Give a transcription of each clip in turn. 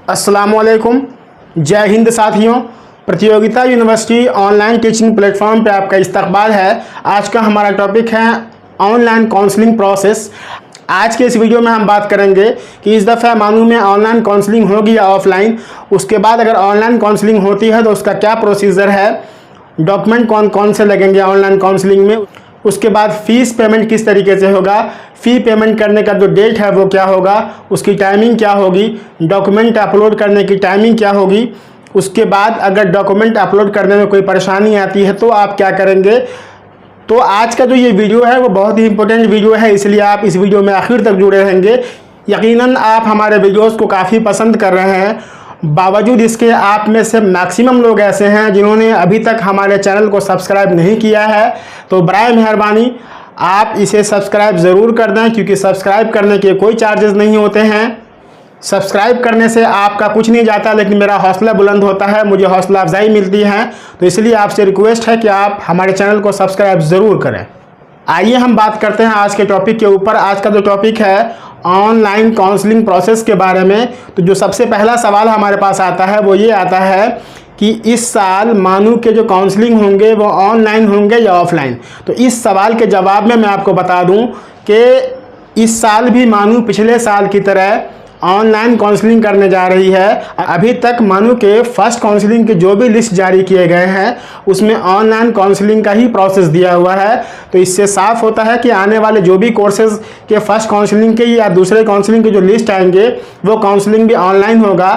अस्सलामुअलैकुम, जय हिंद साथियों। प्रतियोगिता यूनिवर्सिटी ऑनलाइन टीचिंग प्लेटफॉर्म पे आपका इस्तकबाल है। आज का हमारा टॉपिक है ऑनलाइन काउंसलिंग प्रोसेस। आज के इस वीडियो में हम बात करेंगे कि इस दफ़ा मानू में ऑनलाइन काउंसलिंग होगी या ऑफलाइन। उसके बाद अगर ऑनलाइन काउंसलिंग होती है तो उसका क्या प्रोसीजर है, डॉक्यूमेंट कौन कौन से लगेंगे ऑनलाइन काउंसलिंग में, उसके बाद फ़ीस पेमेंट किस तरीके से होगा, फ़ी पेमेंट करने का जो डेट है वो क्या होगा, उसकी टाइमिंग क्या होगी, डॉक्यूमेंट अपलोड करने की टाइमिंग क्या होगी, उसके बाद अगर डॉक्यूमेंट अपलोड करने में कोई परेशानी आती है तो आप क्या करेंगे। तो आज का जो ये वीडियो है वो बहुत ही इंपॉर्टेंट वीडियो है, इसलिए आप इस वीडियो में आखिर तक जुड़े रहेंगे। यकीनन आप हमारे वीडियोस को काफ़ी पसंद कर रहे हैं, बावजूद इसके आप में से मैक्सिमम लोग ऐसे हैं जिन्होंने अभी तक हमारे चैनल को सब्सक्राइब नहीं किया है। तो बराए मेहरबानी आप इसे सब्सक्राइब ज़रूर कर दें, क्योंकि सब्सक्राइब करने के कोई चार्जेस नहीं होते हैं। सब्सक्राइब करने से आपका कुछ नहीं जाता, लेकिन मेरा हौसला बुलंद होता है, मुझे हौसला अफजाई मिलती है। तो इसलिए आपसे रिक्वेस्ट है कि आप हमारे चैनल को सब्सक्राइब ज़रूर करें। आइए हम बात करते हैं आज के टॉपिक के ऊपर। आज का जो टॉपिक है ऑनलाइन काउंसलिंग प्रोसेस के बारे में। तो जो सबसे पहला सवाल हमारे पास आता है वो ये आता है कि इस साल मानू के जो काउंसलिंग होंगे वो ऑनलाइन होंगे या ऑफलाइन। तो इस सवाल के जवाब में मैं आपको बता दूं कि इस साल भी मानू पिछले साल की तरह ऑनलाइन काउंसलिंग करने जा रही है। अभी तक मानू के फर्स्ट काउंसलिंग के जो भी लिस्ट जारी किए गए हैं उसमें ऑनलाइन काउंसलिंग का ही प्रोसेस दिया हुआ है। तो इससे साफ होता है कि आने वाले जो भी कोर्सेज के फर्स्ट काउंसलिंग के या दूसरे काउंसलिंग के जो लिस्ट आएंगे वो काउंसलिंग भी ऑनलाइन होगा।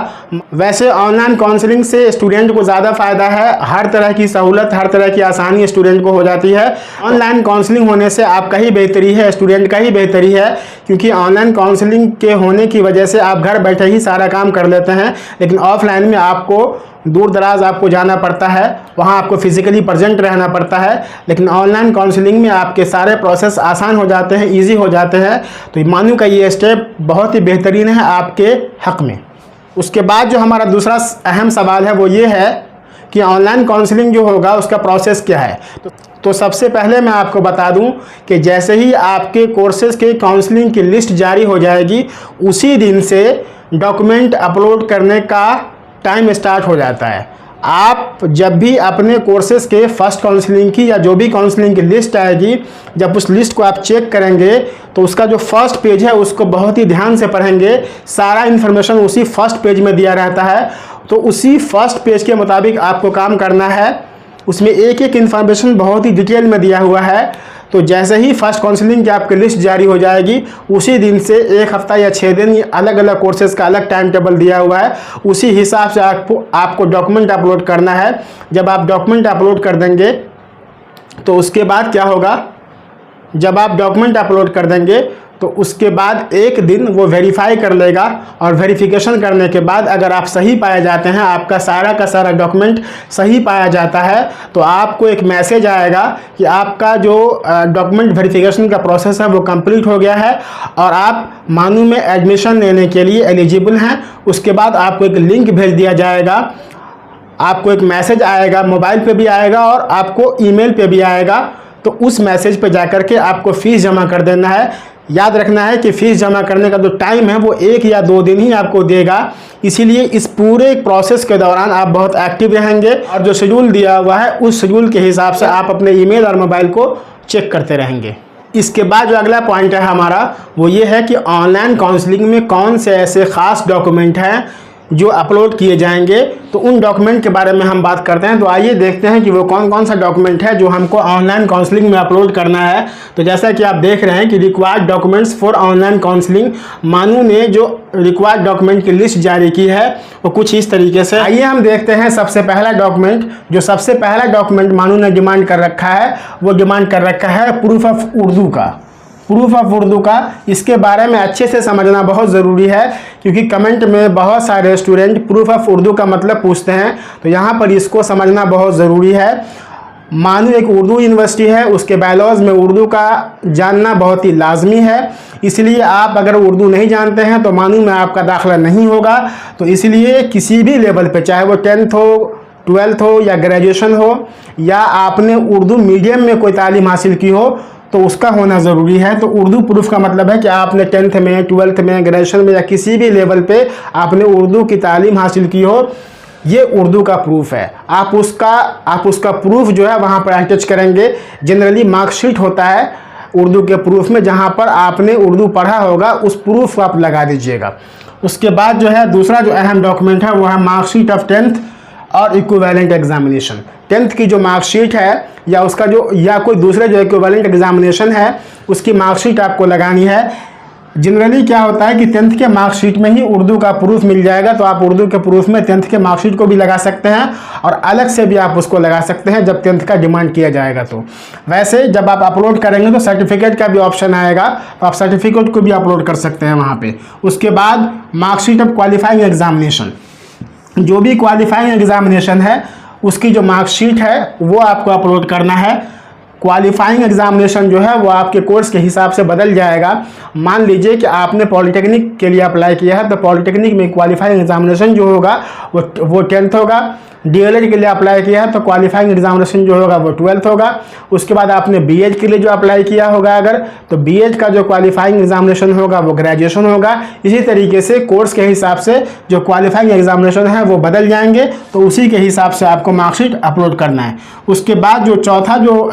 वैसे ऑनलाइन काउंसलिंग से स्टूडेंट को ज़्यादा फ़ायदा है, हर तरह की सहूलत, हर तरह की आसानी स्टूडेंट को हो जाती है। ऑनलाइन काउंसलिंग होने से आपका ही बेहतरी है, स्टूडेंट का ही बेहतरी है, क्योंकि ऑनलाइन काउंसलिंग के होने की वजह से आप घर बैठे ही सारा काम कर लेते हैं। लेकिन ऑफलाइन में आपको दूर दराज आपको जाना पड़ता है, वहाँ आपको फिजिकली प्रेजेंट रहना पड़ता है। लेकिन ऑनलाइन काउंसलिंग में आपके सारे प्रोसेस आसान हो जाते हैं, इजी हो जाते हैं। तो मानू का ये स्टेप बहुत ही बेहतरीन है आपके हक़ में। उसके बाद जो हमारा दूसरा अहम सवाल है वो ये है कि ऑनलाइन काउंसलिंग जो होगा उसका प्रोसेस क्या है। तो सबसे पहले मैं आपको बता दूं कि जैसे ही आपके कोर्सेज़ के काउंसलिंग की लिस्ट जारी हो जाएगी उसी दिन से डॉक्यूमेंट अपलोड करने का टाइम स्टार्ट हो जाता है। आप जब भी अपने कोर्सेज़ के फर्स्ट काउंसलिंग की या जो भी काउंसलिंग की लिस्ट आएगी, जब उस लिस्ट को आप चेक करेंगे तो उसका जो फर्स्ट पेज है उसको बहुत ही ध्यान से पढ़ेंगे। सारा इन्फॉर्मेशन उसी फर्स्ट पेज में दिया रहता है, तो उसी फर्स्ट पेज के मुताबिक आपको काम करना है। उसमें एक एक इन्फॉर्मेशन बहुत ही डिटेल में दिया हुआ है। तो जैसे ही फर्स्ट काउंसलिंग की आपकी लिस्ट जारी हो जाएगी उसी दिन से 1 हफ्ता या 6 दिन अलग अलग कोर्सेज़ का अलग टाइम टेबल दिया हुआ है, उसी हिसाब से आपको डॉक्यूमेंट अपलोड करना है। जब आप डॉक्यूमेंट अपलोड कर देंगे तो उसके बाद क्या होगा, जब आप डॉक्यूमेंट अपलोड कर देंगे तो उसके बाद एक दिन वो वेरीफाई कर लेगा, और वेरिफिकेशन करने के बाद अगर आप सही पाए जाते हैं, आपका सारा का सारा डॉक्यूमेंट सही पाया जाता है, तो आपको एक मैसेज आएगा कि आपका जो डॉक्यूमेंट वेरिफिकेशन का प्रोसेस है वो कंप्लीट हो गया है और आप मानू में एडमिशन लेने के लिए एलिजिबल हैं। उसके बाद आपको एक लिंक भेज दिया जाएगा, आपको एक मैसेज आएगा, मोबाइल पे भी आएगा और आपको ईमेल पे भी आएगा। तो उस मैसेज पे जाकर के आपको फ़ीस जमा कर देना है। याद रखना है कि फ़ीस जमा करने का जो टाइम है वो 1 या 2 दिन ही आपको देगा, इसीलिए इस पूरे प्रोसेस के दौरान आप बहुत एक्टिव रहेंगे और जो शेड्यूल दिया हुआ है उस शेड्यूल के हिसाब से आप अपने ईमेल और मोबाइल को चेक करते रहेंगे। इसके बाद जो अगला पॉइंट है हमारा वो ये है कि ऑनलाइन काउंसलिंग में कौन से ऐसे ख़ास डॉक्यूमेंट हैं जो अपलोड किए जाएंगे। तो उन डॉक्यूमेंट के बारे में हम बात करते हैं। तो आइए देखते हैं कि वो कौन कौन सा डॉक्यूमेंट है जो हमको ऑनलाइन काउंसलिंग में अपलोड करना है। तो जैसा कि आप देख रहे हैं कि required documents for online counselling, मानू ने जो रिक्वायर्ड डॉक्यूमेंट की लिस्ट जारी की है वो कुछ इस तरीके से। आइए हम देखते हैं सबसे पहला डॉक्यूमेंट। जो सबसे पहला डॉक्यूमेंट मानू ने डिमांड कर रखा है वो डिमांड कर रखा है प्रूफ ऑफ उर्दू का। प्रूफ ऑफ उर्दू का, इसके बारे में अच्छे से समझना बहुत ज़रूरी है, क्योंकि कमेंट में बहुत सारे स्टूडेंट प्रूफ ऑफ उर्दू का मतलब पूछते हैं। तो यहाँ पर इसको समझना बहुत ज़रूरी है। मानू एक उर्दू यूनिवर्सिटी है, उसके बायलॉज में उर्दू का जानना बहुत ही लाजमी है। इसलिए आप अगर उर्दू नहीं जानते हैं तो मानू में आपका दाखिला नहीं होगा। तो इसलिए किसी भी लेवल पे, चाहे वो 10th हो, 12th हो या ग्रेजुएशन हो, या आपने उर्दू मीडियम में कोई तालीम हासिल की हो, तो उसका होना ज़रूरी है। तो उर्दू प्रूफ का मतलब है कि आपने 10th में, 12th में, ग्रेजुएशन में या किसी भी लेवल पे आपने उर्दू की तालीम हासिल की हो, ये उर्दू का प्रूफ है। आप उसका प्रूफ जो है वहाँ पर अटैच करेंगे। जनरली मार्कशीट होता है उर्दू के प्रूफ में, जहाँ पर आपने उर्दू पढ़ा होगा उस प्रूफ को आप लगा दीजिएगा। उसके बाद जो है दूसरा जो अहम डॉक्यूमेंट है वो है मार्कशीट ऑफ 10th और इक्विवेलेंट एग्जामिनेशन। 10th की जो मार्कशीट है या उसका जो या कोई दूसरे जो इक्विवेलेंट एग्जामिनेशन है उसकी मार्कशीट आपको लगानी है। जनरली क्या होता है कि 10th के मार्कशीट में ही उर्दू का प्रूफ मिल जाएगा, तो आप उर्दू के प्रूफ में 10th के मार्कशीट को भी लगा सकते हैं और अलग से भी आप उसको लगा सकते हैं जब 10th का डिमांड किया जाएगा। तो वैसे जब आप अपलोड करेंगे तो सर्टिफिकेट का भी ऑप्शन आएगा, तो आप सर्टिफिकेट को भी अपलोड कर सकते हैं वहाँ पे। उसके बाद मार्कशीट ऑफ क्वालिफाइंग एग्जामिनेशन, जो भी क्वालिफाइंग एग्जामिनेशन है उसकी जो मार्कशीट है वो आपको अपलोड करना है। क्वालिफाइंग एग्जामिनेशन जो है वो आपके कोर्स के हिसाब से बदल जाएगा। मान लीजिए कि आपने पॉलिटेक्निक के लिए अप्लाई किया है, तो पॉलिटेक्निक में क्वालिफाइंग एग्जामिनेशन जो होगा वो 10th होगा। डीएलएड के लिए अप्लाई किया है तो क्वालिफाइंग एग्जामिनेशन जो होगा वो 12th होगा। उसके बाद आपने बीएड के लिए जो अप्लाई किया होगा अगर, तो बीएड का जो क्वालिफाइंग एग्जामिनेशन होगा वो ग्रेजुएशन होगा। इसी तरीके से कोर्स के हिसाब से जो क्वालिफाइंग एग्जामिनेशन है वो बदल जाएंगे, तो उसी के हिसाब से आपको मार्कशीट अपलोड करना है। उसके बाद जो चौथा जो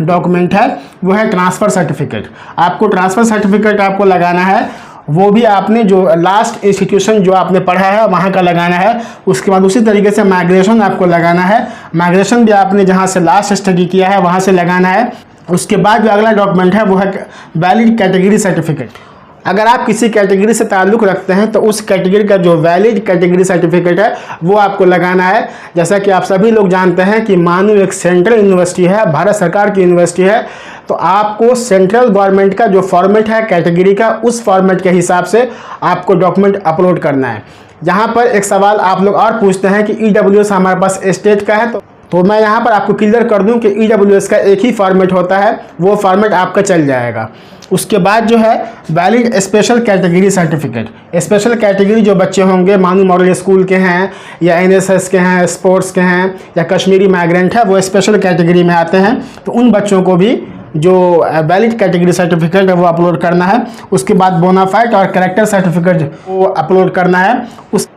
डॉक्यूमेंट है वो है ट्रांसफ़र सर्टिफिकेट। आपको ट्रांसफ़र सर्टिफिकेट आपको लगाना है, वो भी आपने जो लास्ट इंस्टीट्यूशन जो आपने पढ़ा है वहाँ का लगाना है। उसके बाद उसी तरीके से माइग्रेशन आपको लगाना है, माइग्रेशन भी आपने जहाँ से लास्ट स्टडी किया है वहाँ से लगाना है। उसके बाद जो अगला डॉक्यूमेंट है वो है वैलिड कैटेगरी सर्टिफिकेट। अगर आप किसी कैटेगरी से ताल्लुक़ रखते हैं तो उस कैटेगरी का जो वैलिड कैटेगरी सर्टिफिकेट है वो आपको लगाना है। जैसा कि आप सभी लोग जानते हैं कि मानू एक सेंट्रल यूनिवर्सिटी है, भारत सरकार की यूनिवर्सिटी है, तो आपको सेंट्रल गवर्नमेंट का जो फॉर्मेट है कैटेगरी का, उस फॉर्मेट के हिसाब से आपको डॉक्यूमेंट अपलोड करना है। यहाँ पर एक सवाल आप लोग और पूछते हैं कि EWS हमारे पास स्टेट का है, तो मैं यहाँ पर आपको क्लियर कर दूँ कि EWS का एक ही फॉर्मेट होता है, वो फॉर्मेट आपका चल जाएगा। उसके बाद जो है valid special category certificate. Special category जो बच्चे होंगे मानू मॉडल स्कूल के हैं या NSS के हैं, स्पोर्ट्स के हैं या कश्मीरी माइग्रेंट है, वो स्पेशल कैटेगरी में आते हैं, तो उन बच्चों को भी जो वैलिड कैटेगरी सर्टिफिकेट है वो अपलोड करना है। उसके बाद बोनाफाइड और कैरेक्टर सर्टिफिकेट वो अपलोड करना है।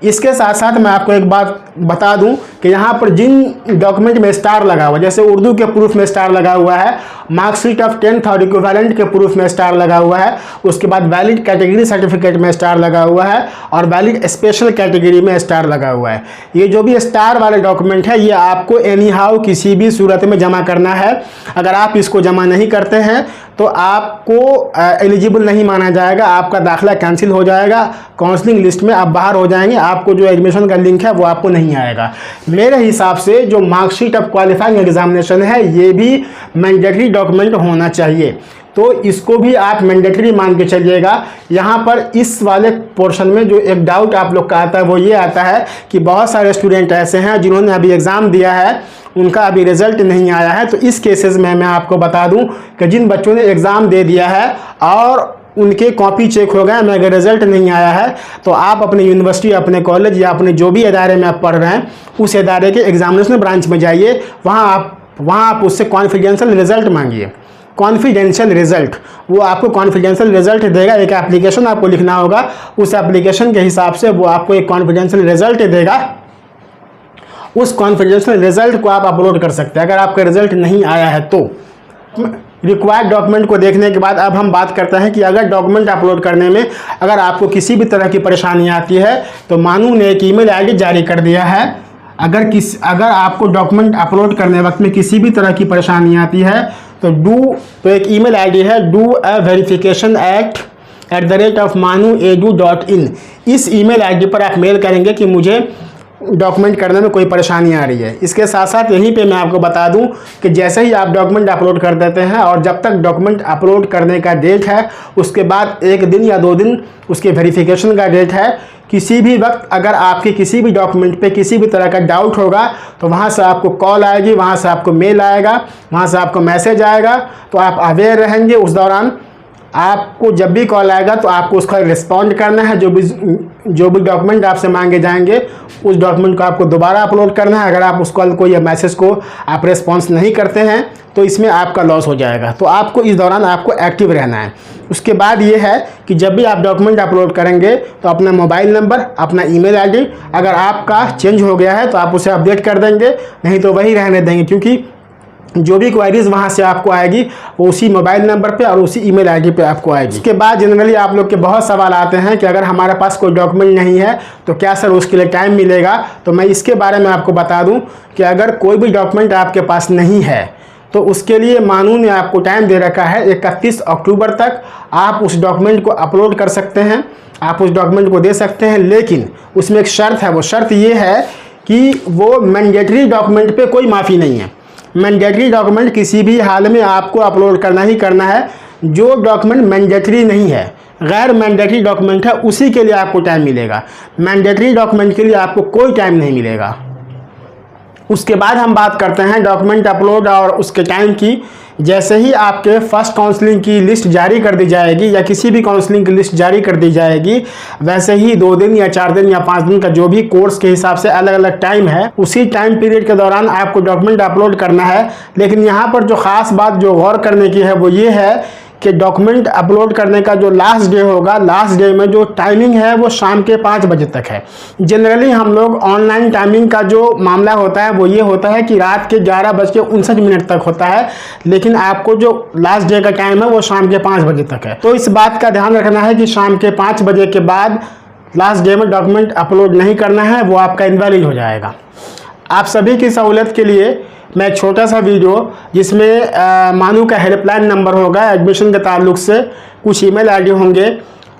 इसके साथ साथ मैं आपको एक बात बता दूं कि यहाँ पर जिन डॉक्यूमेंट में स्टार लगा हुआ, जैसे उर्दू के प्रूफ में स्टार लगा हुआ है, मार्कशीट ऑफ 10th और इक्विवेलेंट के प्रूफ में स्टार लगा हुआ है, उसके बाद वैलिड कैटेगरी सर्टिफिकेट में स्टार लगा हुआ है और वैलिड स्पेशल कैटेगरी में स्टार लगा हुआ है। ये जो भी स्टार वाले डॉक्यूमेंट है ये आपको एनी हाउ किसी भी सूरत में जमा करना है। अगर आप इसको जमा नहीं करते हैं तो आपको एलिजिबल नहीं माना जाएगा, आपका दाखिला कैंसिल हो जाएगा, काउंसलिंग लिस्ट में आप बाहर हो जाएंगे, आपको जो एडमिशन का लिंक है वो आपको नहीं आएगा। मेरे हिसाब से जो मार्कशीट ऑफ क्वालिफाइंग एग्जामिनेशन है ये भी मैंडेटरी डॉक्यूमेंट होना चाहिए, तो इसको भी आप मैंडेटरी मान के चलिएगा। यहाँ पर इस वाले पोर्शन में जो एक डाउट आप लोग का आता है वो ये आता है कि बहुत सारे स्टूडेंट ऐसे हैं जिन्होंने अभी एग्ज़ाम दिया है, उनका अभी रिजल्ट नहीं आया है। तो इस केसेस में मैं आपको बता दूं कि जिन बच्चों ने एग्ज़ाम दे दिया है और उनके कॉपी चेक हो गए मगर रिजल्ट नहीं आया है, तो आप अपने यूनिवर्सिटी, अपने कॉलेज या अपने जो भी इदारे में आप पढ़ रहे हैं उस इदारे के एग्जामिनेशन ब्रांच में जाइए, वहाँ आप उससे कॉन्फिडेंशियल रिजल्ट मांगिए। कॉन्फिडेंशियल रिजल्ट, वो आपको कॉन्फिडेंशियल रिजल्ट देगा। एक एप्लीकेशन आपको लिखना होगा, उस एप्लीकेशन के हिसाब से वो आपको एक कॉन्फिडेंशियल रिजल्ट देगा। उस कॉन्फिडेंशियल रिजल्ट को आप अपलोड कर सकते हैं अगर आपका रिजल्ट नहीं आया है तो। रिक्वायर्ड डॉक्यूमेंट को देखने के बाद अब हम बात करते हैं कि अगर डॉक्यूमेंट अपलोड करने में अगर आपको किसी भी तरह की परेशानी आती है तो मानू ने एक ईमेल आईडी जारी कर दिया है। अगर आपको डॉक्यूमेंट अपलोड करने वक्त में किसी भी तरह की परेशानी आती है तो एक ईमेल आईडी है doaverificationact@manu.edu.in। इस ईमेल आईडी पर आप मेल करेंगे कि मुझे डॉक्यूमेंट करने में कोई परेशानी आ रही है। इसके साथ साथ यहीं पे मैं आपको बता दूं कि जैसे ही आप डॉक्यूमेंट अपलोड कर देते हैं और जब तक डॉक्यूमेंट अपलोड करने का डेट है उसके बाद 1 दिन या 2 दिन उसके वेरिफिकेशन का डेट है, किसी भी वक्त अगर आपके किसी भी डॉक्यूमेंट पे किसी भी तरह का डाउट होगा तो वहाँ से आपको कॉल आएगी, वहाँ से आपको मेल आएगा, वहाँ से आपको मैसेज आएगा, तो आप अवेयर रहेंगे उस दौरान। आपको जब भी कॉल आएगा तो आपको उसका रिस्पॉन्ड करना है। जो भी डॉक्यूमेंट आपसे मांगे जाएंगे उस डॉक्यूमेंट को आपको दोबारा अपलोड करना है। अगर आप उस कॉल को या मैसेज को आप रिस्पॉन्स नहीं करते हैं तो इसमें आपका लॉस हो जाएगा। तो आपको इस दौरान आपको एक्टिव रहना है। उसके बाद ये है कि जब भी आप डॉक्यूमेंट अपलोड करेंगे तो अपना मोबाइल नंबर, अपना ईमेल आईडी अगर आपका चेंज हो गया है तो आप उसे अपडेट कर देंगे, नहीं तो वही रहने देंगे, क्योंकि जो भी क्वेरीज वहाँ से आपको आएगी वो उसी मोबाइल नंबर पे और उसी ईमेल आईडी पे आपको आएगी। उसके बाद जनरली आप लोग के बहुत सवाल आते हैं कि अगर हमारे पास कोई डॉक्यूमेंट नहीं है तो क्या सर उसके लिए टाइम मिलेगा। तो मैं इसके बारे में आपको बता दूं कि अगर कोई भी डॉक्यूमेंट आपके पास नहीं है तो उसके लिए मानून ने आपको टाइम दे रखा है 31 अक्टूबर तक आप उस डॉक्यूमेंट को अपलोड कर सकते हैं, आप उस डॉक्यूमेंट को दे सकते हैं। लेकिन उसमें एक शर्त है, वो शर्त ये है कि वो मैंडेटरी डॉक्यूमेंट पे कोई माफ़ी नहीं है। मैंडेटरी डॉक्यूमेंट किसी भी हाल में आपको अपलोड करना ही करना है। जो डॉक्यूमेंट मैंडेटरी नहीं है, गैर मैंडेटरी डॉक्यूमेंट है, उसी के लिए आपको टाइम मिलेगा। मैंडेटरी डॉक्यूमेंट के लिए आपको कोई टाइम नहीं मिलेगा। उसके बाद हम बात करते हैं डॉक्यूमेंट अपलोड और उसके टाइम की। जैसे ही आपके फर्स्ट काउंसलिंग की लिस्ट जारी कर दी जाएगी या किसी भी काउंसलिंग की लिस्ट जारी कर दी जाएगी, वैसे ही 2 दिन या 4 दिन या 5 दिन का जो भी कोर्स के हिसाब से अलग अलग टाइम है, उसी टाइम पीरियड के दौरान आपको डॉक्यूमेंट अपलोड करना है। लेकिन यहाँ पर जो ख़ास बात जो गौर करने की है वो ये है कि डॉक्यूमेंट अपलोड करने का जो लास्ट डे होगा, लास्ट डे में जो टाइमिंग है वो शाम के 5 बजे तक है। जनरली हम लोग ऑनलाइन टाइमिंग का जो मामला होता है वो ये होता है कि रात के 11:59 तक होता है, लेकिन आपको जो लास्ट डे का टाइम है वो शाम के 5 बजे तक है। तो इस बात का ध्यान रखना है कि शाम के 5 बजे के बाद लास्ट डे में डॉक्यूमेंट अपलोड नहीं करना है, वो आपका इनवैलिड हो जाएगा। आप सभी की सहूलियत के लिए मैं एक छोटा सा वीडियो जिसमें मानू का हेल्पलाइन नंबर होगा, एडमिशन के ताल्लुक से कुछ ईमेल आईडी होंगे।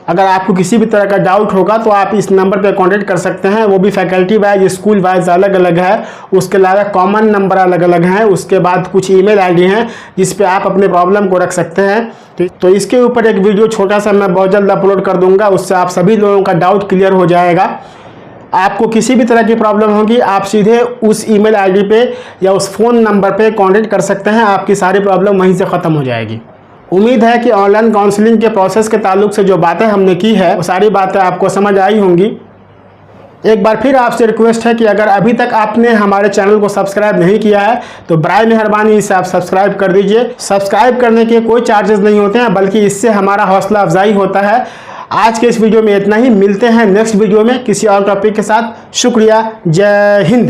अगर आपको किसी भी तरह का डाउट होगा तो आप इस नंबर पे कांटेक्ट कर सकते हैं। वो भी फैकल्टी वाइज, स्कूल वाइज अलग अलग है, उसके अलावा कॉमन नंबर अलग अलग हैं। उसके बाद कुछ ईमेल आईडी हैं जिस पे आप अपने प्रॉब्लम को रख सकते हैं। तो इसके ऊपर एक वीडियो छोटा सा मैं बहुत जल्द अपलोड कर दूँगा, उससे आप सभी लोगों का डाउट क्लियर हो जाएगा। आपको किसी भी तरह की प्रॉब्लम होगी आप सीधे उस ईमेल आईडी पे या उस फ़ोन नंबर पे कांटेक्ट कर सकते हैं, आपकी सारी प्रॉब्लम वहीं से ख़त्म हो जाएगी। उम्मीद है कि ऑनलाइन काउंसलिंग के प्रोसेस के ताल्लुक से जो बातें हमने की है वो सारी बातें आपको समझ आई होंगी। एक बार फिर आपसे रिक्वेस्ट है कि अगर अभी तक आपने हमारे चैनल को सब्सक्राइब नहीं किया है तो बराए मेहरबानी इसे आप सब्सक्राइब कर दीजिए। सब्सक्राइब करने के कोई चार्जेस नहीं होते हैं, बल्कि इससे हमारा हौसला अफजाई होता है। आज के इस वीडियो में इतना ही, मिलते हैं नेक्स्ट वीडियो में किसी और टॉपिक के साथ। शुक्रिया, जय हिंद।